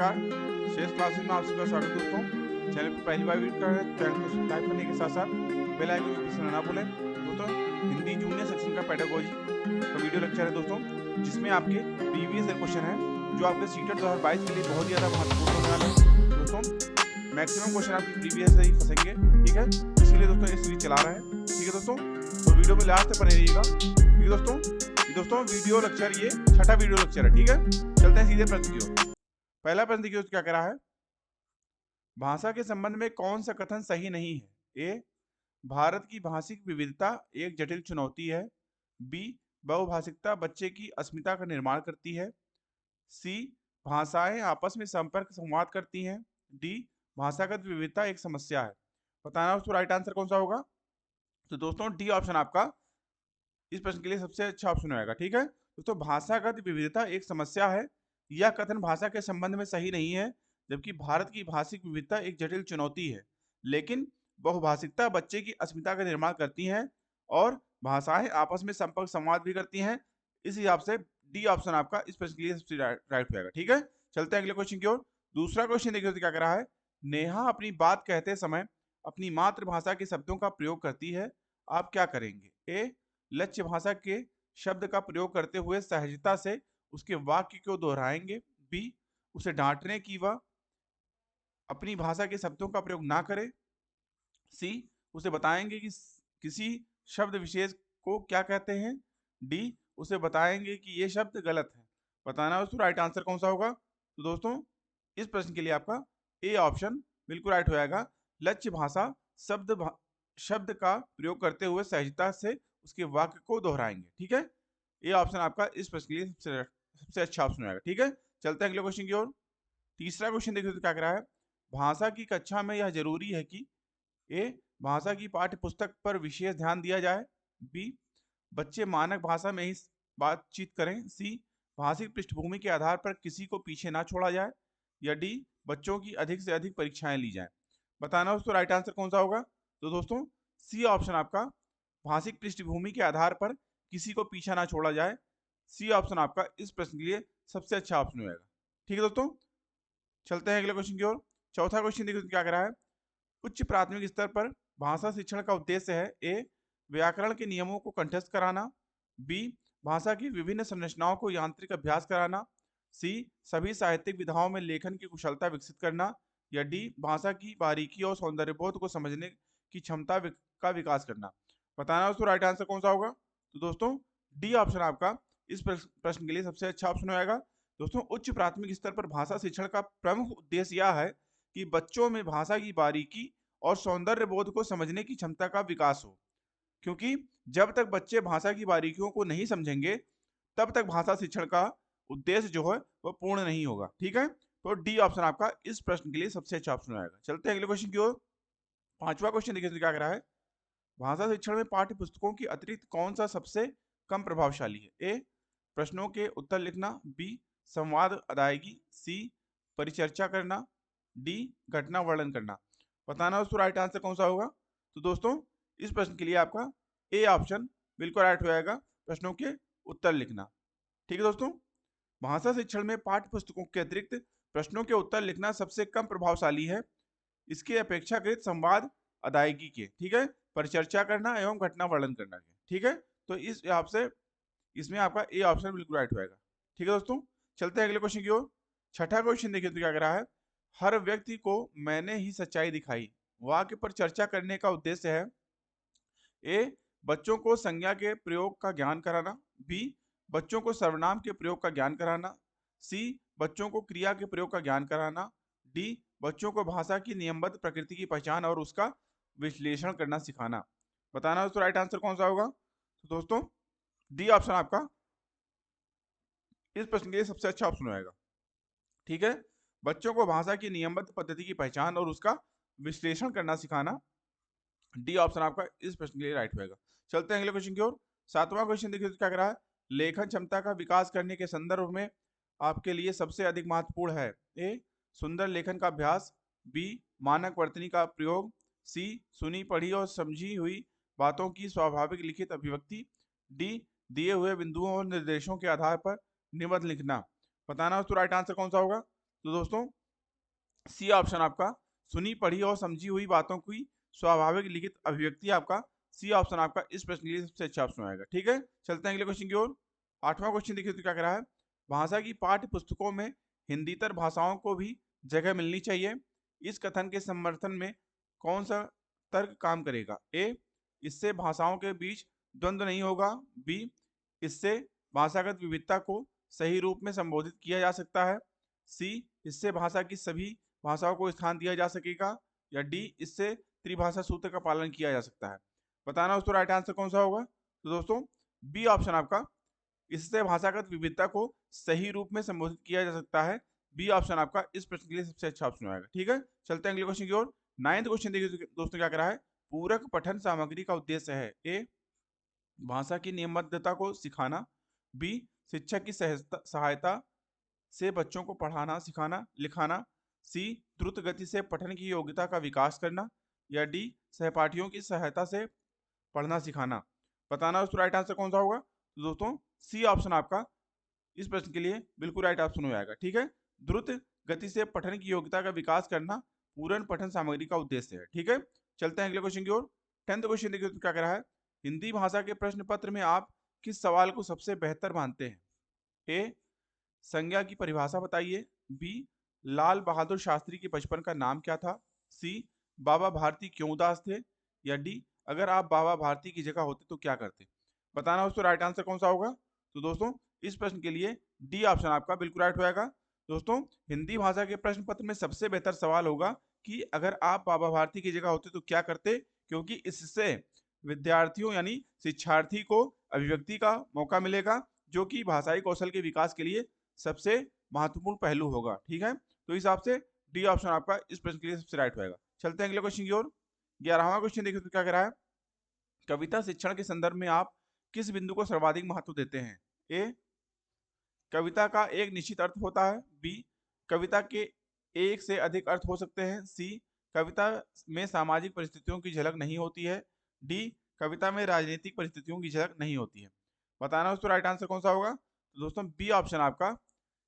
नमस्कार, शेष क्लासेस में आप सभी का स्वागत है दोस्तों। चैनल पर पहली बार विजिट कर रहे हैं तो चैनल को सब्सक्राइब करने के साथ साथ बेल आइकन को प्रेस करना ना भूलें। दोस्तों, हिंदी जूनियर सेक्शन का पेडागोजी का वीडियो लेक्चर है दोस्तों, जिसमें आपके प्रीवियस ईयर क्वेश्चन है जो आपके सीटेट 2022 के लिए बहुत ही ज़्यादा महत्वपूर्ण होने वाले हैं। दोस्तों, मैक्सिमम क्वेश्चन आपकी प्रीवियस से ही फंसेंगे, ठीक है, इसीलिए दोस्तों ये सीरीज चला रहे हैं, ठीक है दोस्तों। तो वीडियो में लास्ट तक बने रहिएगा, ठीक है दोस्तों। दोस्तों वीडियो लेक्चर ये छठा वीडियो लेक्चर है, ठीक है। चलते हैं सीधे प्रश्न की ओर। पहला प्रश्न देखिए क्या कह रहा है, भाषा के संबंध में कौन सा कथन सही नहीं है। ए, भारत की भाषिक विविधता एक जटिल चुनौती है। बी, बहुभाषिकता बच्चे की अस्मिता का निर्माण करती है। सी, भाषाएं आपस में संपर्क संवाद करती हैं। डी, भाषागत विविधता एक समस्या है। बताना उसको राइट आंसर कौन सा होगा। तो दोस्तों डी ऑप्शन आपका इस प्रश्न के लिए सबसे अच्छा ऑप्शन होगा, ठीक है दोस्तों। भाषागत विविधता एक समस्या है, यह कथन भाषा के संबंध में सही नहीं है, जबकि भारत की भाषिक विविधता एक जटिल चुनौती है। लेकिन बहुभाषिकता बच्चे की अस्मिता का निर्माण करती है और भाषाएं आपस में संपर्क संवाद भी करती हैं। इस हिसाब से डी ऑप्शन आपका इस प्रश्न के लिए सबसे राइट होगा, ठीक है। चलते हैं अगले क्वेश्चन की ओर। दूसरा क्वेश्चन देखिए तो क्या कर रहा है, नेहा अपनी बात कहते समय अपनी मातृभाषा के शब्दों का प्रयोग करती है, आप क्या करेंगे। ए, लक्ष्य भाषा के शब्द का प्रयोग करते हुए सहजता से उसके वाक्य को दोहराएंगे। बी, उसे डांटने की वह अपनी भाषा के शब्दों का प्रयोग ना करे। सी, उसे बताएंगे कि किसी शब्द विशेष को क्या कहते हैं। डी, उसे बताएंगे कि ये शब्द गलत है। बताना उसको राइट आंसर कौन सा होगा। तो दोस्तों इस प्रश्न के लिए आपका ए ऑप्शन बिल्कुल राइट हो जाएगा। लक्ष्य भाषा शब्द का प्रयोग करते हुए सहजता से उसके वाक्य को दोहराएंगे, ठीक है। ये ऑप्शन आपका इस प्रश्न के लिए सबसे अच्छा ऑप्शन रहेगा, ठीक है। चलते हैं अगले क्वेश्चन की ओर। तीसरा क्वेश्चन देखिए तो क्या कह रहा है, भाषा की कक्षा में यह जरूरी है कि ए, भाषा की पाठ्य पुस्तक पर विशेष ध्यान दिया जाए। बी, बच्चे मानक भाषा में ही बातचीत करें। सी, भाषिक पृष्ठभूमि के आधार पर किसी को पीछे ना छोड़ा जाए। या डी, बच्चों की अधिक से अधिक परीक्षाएं ली जाएं। बताना उसको राइट आंसर कौन सा होगा। तो दोस्तों सी ऑप्शन आपका भाषिक पृष्ठभूमि के आधार पर किसी को पीछा ना छोड़ा जाए। सी ऑप्शन आपका इस प्रश्न के लिए सबसे अच्छा ऑप्शन होगा, ठीक है दोस्तों। चलते हैं अगले क्वेश्चन की ओर। चौथा क्वेश्चन देखिए क्या कह रहा है, उच्च प्राथमिक स्तर पर भाषा शिक्षण का उद्देश्य है। ए, व्याकरण के नियमों को कंठस्थ कराना। बी, भाषा की विभिन्न संरचनाओं को यांत्रिक अभ्यास कराना। सी, सभी साहित्यिक विधाओं में लेखन की कुशलता विकसित करना। या डी, भाषा की बारीकी और सौंदर्यबोध को समझने की क्षमता का विकास करना। बताना उसको राइट आंसर कौन सा होगा। तो दोस्तों डी ऑप्शन आपका इस प्रश्न के लिए सबसे अच्छा ऑप्शन होगा। दोस्तों उच्च प्राथमिक स्तर पर भाषा शिक्षण का प्रमुख उद्देश्य यह है कि बच्चों में भाषा की बारीकी और सौंदर्य बोध को समझने की क्षमता का विकास हो, क्योंकि जब तक बच्चे भाषा की बारीकियों को नहीं समझेंगे तब तक भाषा शिक्षण का उद्देश्य जो है वह पूर्ण नहीं होगा, ठीक है। तो डी ऑप्शन आपका इस प्रश्न के लिए सबसे अच्छा ऑप्शन आएगा। चलते हैं अगले क्वेश्चन की ओर। पांचवा क्वेश्चन देखिए क्या कह रहा है, भाषा शिक्षण में पाठ्य पुस्तकों की अतिरिक्त कौन सा सबसे कम प्रभावशाली है। ए, प्रश्नों के उत्तर लिखना। बी, संवाद अदायगी। सी, परिचर्चा करना। डी, घटना वर्णन करना। बताना उसको राइट आंसर कौन सा होगा। तो दोस्तों इस प्रश्न के लिए आपका ए ऑप्शन बिल्कुल राइट हो जाएगा, प्रश्नों के उत्तर लिखना, ठीक है दोस्तों। भाषा शिक्षण में पाठ्य पुस्तकों के अतिरिक्त प्रश्नों के उत्तर लिखना सबसे कम प्रभावशाली है, इसके अपेक्षाकृत संवाद अदायगी के, ठीक है, परिचर्चा करना एवं घटना वर्णन करना के, ठीक है। तो इस हिसाब से इसमें आपका ए ऑप्शन बिल्कुल राइट होगा, ठीक है दोस्तों। चलते हैं अगले क्वेश्चन की ओर। छठा क्वेश्चन देखिए तो क्या कह रहा है, हर व्यक्ति को मैंने ही सच्चाई दिखाई वाक्य पर चर्चा करने का उद्देश्य है। ए, बच्चों को संज्ञा के प्रयोग का ज्ञान कराना। बी, बच्चों को सर्वनाम के प्रयोग का ज्ञान कराना। सी, बच्चों को क्रिया के प्रयोग का ज्ञान कराना। डी, बच्चों को भाषा की नियमबद्ध प्रकृति की पहचान और उसका विश्लेषण करना सिखाना। बताना दोस्तों राइट आंसर कौन सा होगा। तो दोस्तों डी ऑप्शन आपका इस प्रश्न के लिए सबसे अच्छा ऑप्शन होगा, ठीक है। बच्चों को भाषा की नियमबद्ध पद्धति की पहचान और उसका विश्लेषण करना सिखाना। डी ऑप्शन आपका इस प्रश्न के लिए राइट होगा। चलते हैं अगले क्वेश्चन की ओर। सातवां क्वेश्चन देखिए तो क्या कर रहा है, लेखन क्षमता का विकास करने के संदर्भ में आपके लिए सबसे अधिक महत्वपूर्ण है। ए, सुंदर लेखन का अभ्यास। बी, मानक वर्तनी का प्रयोग। सी, सुनी पढ़ी और समझी हुई बातों की स्वाभाविक लिखित अभिव्यक्ति। डी, दिए हुए बिंदुओं और निर्देशों के आधार पर निबंध लिखना। बताना उसको राइट आंसर कौन सा होगा। तो दोस्तों सी ऑप्शन आपका सुनी पढ़ी और समझी हुई बातों की स्वाभाविक लिखित अभिव्यक्ति आपका सी ऑप्शन आपका इस प्रश्न के लिए सबसे अच्छा ऑप्शन आएगा। ठीक है, चलते हैं अगले क्वेश्चन की ओर। 8वां क्वेश्चन देखिए तो क्या कह रहा है, भाषा की पाठ्य पुस्तकों में हिंदीतर भाषाओं को भी जगह मिलनी चाहिए। इस कथन के समर्थन में कौन सा तर्क काम करेगा? ए, इससे भाषाओं के बीच द्वंद्व नहीं होगा। बी, इससे भाषागत विविधता को सही रूप में संबोधित किया जा सकता है। सी, इससे भाषा की सभी भाषाओं को स्थान दिया जा सकेगा। या डी, इससे त्रिभाषा सूत्र का पालन किया जा सकता है। बताना दोस्तों राइट आंसर कौन सा होगा? तो दोस्तों बी ऑप्शन आपका, इससे भाषागत विविधता को सही रूप में संबोधित किया जा सकता है। बी ऑप्शन आपका इस प्रश्न के लिए सबसे अच्छा ऑप्शन आएगा। ठीक है, चलते हैं अगले क्वेश्चन की ओर। 9th क्वेश्चन देखिए दोस्तों क्या कह रहा है, पूरक पठन सामग्री का उद्देश्य है। ए, भाषा की नियमबद्धता को सिखाना। बी, शिक्षक की सहायता से बच्चों को पढ़ाना सिखाना लिखाना। सी, द्रुत गति से पठन की योग्यता का विकास करना। या डी, सहपाठियों की सहायता से पढ़ना सिखाना। बताना दोस्तों राइट आंसर कौन सा होगा? तो दोस्तों सी ऑप्शन आपका इस प्रश्न के लिए बिल्कुल राइट ऑप्शन हो जाएगा। ठीक है, द्रुत गति से पठन की योग्यता का विकास करना पूर्ण पठन सामग्री का उद्देश्य है। ठीक है, चलते हैं अगले क्वेश्चन की ओर। 10th क्वेश्चन देखिए तो क्या कह रहा है, हिंदी भाषा के प्रश्न पत्र में आप किस सवाल को सबसे बेहतर मानते हैं? ए, संज्ञा की परिभाषा बताइए। बी, लाल बहादुर शास्त्री के बचपन का नाम क्या था। सी, बाबा भारती क्यों उदास थे। या डी, अगर आप बाबा भारती की जगह होते तो क्या करते? बताना दोस्तों राइट आंसर कौन सा होगा? तो दोस्तों इस प्रश्न के लिए डी ऑप्शन आपका बिल्कुल राइट होगा। दोस्तों हिंदी भाषा के प्रश्न पत्र में सबसे बेहतर सवाल होगा कि अगर आप बाबा भारती की जगह होते तो क्या करते, क्योंकि इससे विद्यार्थियों यानी शिक्षार्थी को अभिव्यक्ति का मौका मिलेगा, जो कि भाषाई कौशल के विकास के लिए सबसे महत्वपूर्ण पहलू होगा। ठीक है, तो इस हिसाब से डी ऑप्शन आपका इस प्रश्न के लिए सबसे राइट होगा। चलते हैं अगले क्वेश्चन की ओर। 11वां क्वेश्चन देखिए तो क्या कह रहा है, कविता शिक्षण के संदर्भ में आप किस बिंदु को सर्वाधिक महत्व देते हैं? ए, कविता का एक निश्चित अर्थ होता है। बी, कविता के एक से अधिक अर्थ हो सकते हैं। सी, कविता में सामाजिक परिस्थितियों की झलक नहीं होती है। डी, कविता में राजनीतिक परिस्थितियों की झलक नहीं होती है। बताना दोस्तों राइट आंसर कौन सा होगा? तो दोस्तों बी ऑप्शन आपका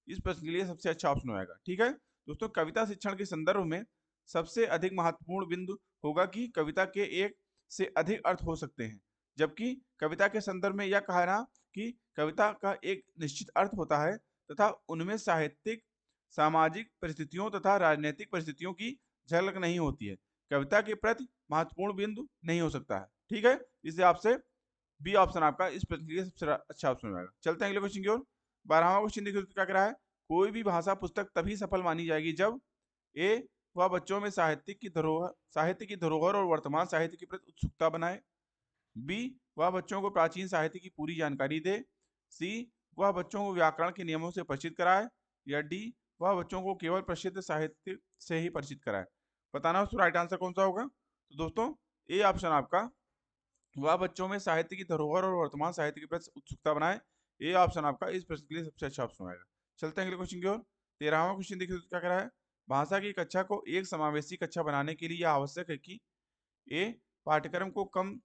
इस प्रश्न के लिए सबसे अच्छा ऑप्शन होगा। ठीक है, दोस्तों कविता शिक्षण के संदर्भ में सबसे अधिक महत्वपूर्ण बिंदु होगा कि कविता के एक से अधिक अर्थ हो सकते हैं, जबकि कविता के संदर्भ में यह कहना कि कविता का एक निश्चित अर्थ होता है तथा उनमें साहित्यिक सामाजिक परिस्थितियों तथा राजनीतिक परिस्थितियों की झलक नहीं होती है, कविता के प्रति महत्वपूर्ण बिंदु नहीं हो सकता है। ठीक है, इससे आपसे बी ऑप्शन आपका इस प्रश्न के लिए सबसे अच्छा ऑप्शन होगा। चलते हैं अगले क्वेश्चन की ओर। 12वां क्वेश्चन देखिए क्या कह रहा है, कोई भी भाषा पुस्तक तभी सफल मानी जाएगी जब ए, वह बच्चों में साहित्य की धरोहर और वर्तमान साहित्य के प्रति उत्सुकता बनाए। बी, वह बच्चों को प्राचीन साहित्य की पूरी जानकारी दे। सी, वह बच्चों को व्याकरण के नियमों से परिचित कराए। या डी, वह बच्चों को केवल प्रसिद्ध साहित्य से ही परिचित कराए। बताना दोस्तों राइट आंसर कौन सा होगा? तो दोस्तों ए ऑप्शन आपका, वह बच्चों में साहित्य की धरोहर और वर्तमान साहित्य के प्रति उत्सुकता बनाए। ए ऑप्शन आपका इस प्रश्न के लिए सबसे अच्छा ऑप्शन होगा। चलते हैं अगले क्वेश्चन की ओर। 13वां क्वेश्चन देखिए तो क्या कह रहा है, भाषा की कक्षा को एक समावेशी कक्षा बनाने के लिए यह आवश्यक है कि ए, पाठ्यक्रम को कम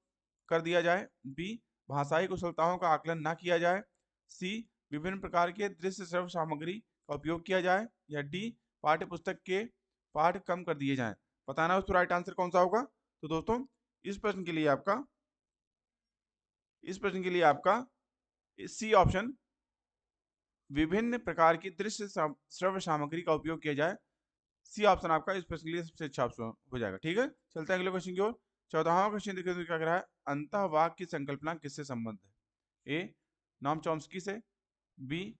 कर दिया जाए। बी, भाषाई कुशलताओं का आकलन ना किया जाए। सी, विभिन्न प्रकार के दृश्य श्रव्य सामग्री का उपयोग किया जाए। या डी, पाठ्य पुस्तक के पाठ कम कर दिए जाएं। बताना दोस्तों राइट आंसर कौन सा होगा? तो दोस्तों इस प्रश्न के लिए आपका सी ऑप्शन, विभिन्न प्रकार की दृश्य श्रव्य सामग्री का उपयोग किया जाए, सी ऑप्शन आपका इस प्रश्न के लिए सबसे अच्छा ऑप्शन हो जाएगा। ठीक है, चलते हैं अगले क्वेश्चन की ओर। 14वां क्वेश्चन देखिए तो क्या कह रहा है, अंतःवाक्य की संकल्पना किससे संबंध है? ए, नॉम चॉम्स्की से। बी,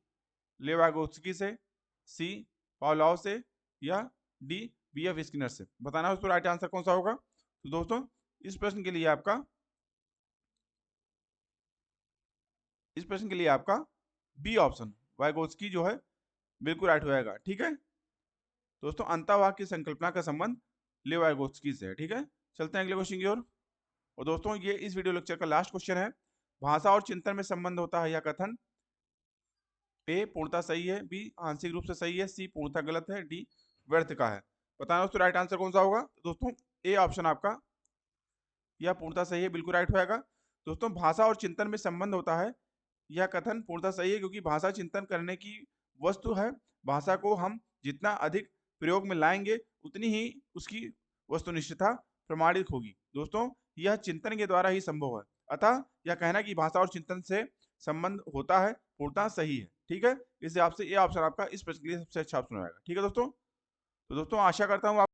लेवागोस्की से। सी, पावलोव से। या डी, बी.एफ. स्किनर से। बताना उसको राइट आंसर कौन सा होगा? तो दोस्तों इस प्रश्न के लिए आपका बी ऑप्शन वाइगोस्की जो है बिल्कुल राइट हो जाएगा। ठीक है दोस्तों, अंतःवाक्य की संकल्पना का संबंध लेवागोस्की से है। ठीक है, चलते हैं अगले क्वेश्चन की ओर। और दोस्तों ये इस वीडियो लेक्चर का लास्ट क्वेश्चन है, भाषा और चिंतन में संबंध होता है यह कथन ए पूर्णतः सही है, बी आंशिक रूप से सही है, सी पूर्णतः गलत है, डी व्यर्थ का है। बताना दोस्तों राइट आंसर कौन सा होगा? दोस्तों ए ऑप्शन आपका यह पूर्णतः सही है, बिल्कुल राइट होगा। दोस्तों भाषा और चिंतन में संबंध होता है यह कथन पूर्णतः सही है, क्योंकि भाषा चिंतन करने की वस्तु है। भाषा को हम जितना अधिक प्रयोग में लाएंगे उतनी ही उसकी वस्तुनिष्ठता प्रमाणित होगी। दोस्तों, यह चिंतन के द्वारा ही संभव है। अतः यह कहना कि भाषा और चिंतन से संबंध होता है पूर्णतः सही है। ठीक है, इससे आपसे ये ऑप्शन आपका इस प्रश्न के लिए सबसे अच्छा ऑप्शन रहेगा। ठीक है दोस्तों, तो दोस्तों आशा करता हूँ